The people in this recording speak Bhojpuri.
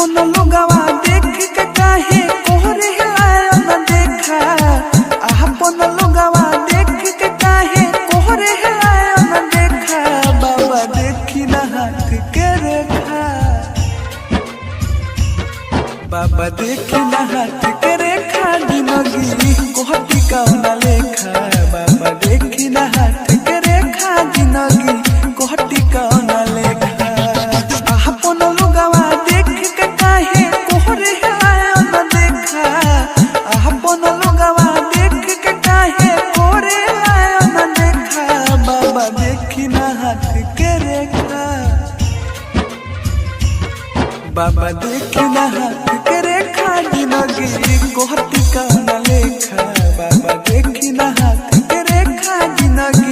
अपन लोगवा देख के काहे कोहरे हिलायो न देखा। अपन लोगवा देख के काहे कोहरे हिलायो न देखा। बाबा देखी ना हाथ के रेखा, बाबा देखी ना हाथ के रेखा। जिंदगी कोहटी का न लेखा। बाबा देखी ना हाथ के रेखा, जिंदगी कोहटी का न लेखा। अपन लोगवा देख के काहे कोहरे हिलायो न देखा। अपन लोगवा देख के काहे कोहरे हिलायो न देखा। बाबा देखी ना हाथ के रेखा, बाबा देखी ना हाथ के रेखा। जिंदगी कोहटी का न लेखा। बाबा देखी ना हाथ के रेखा, जिंदगी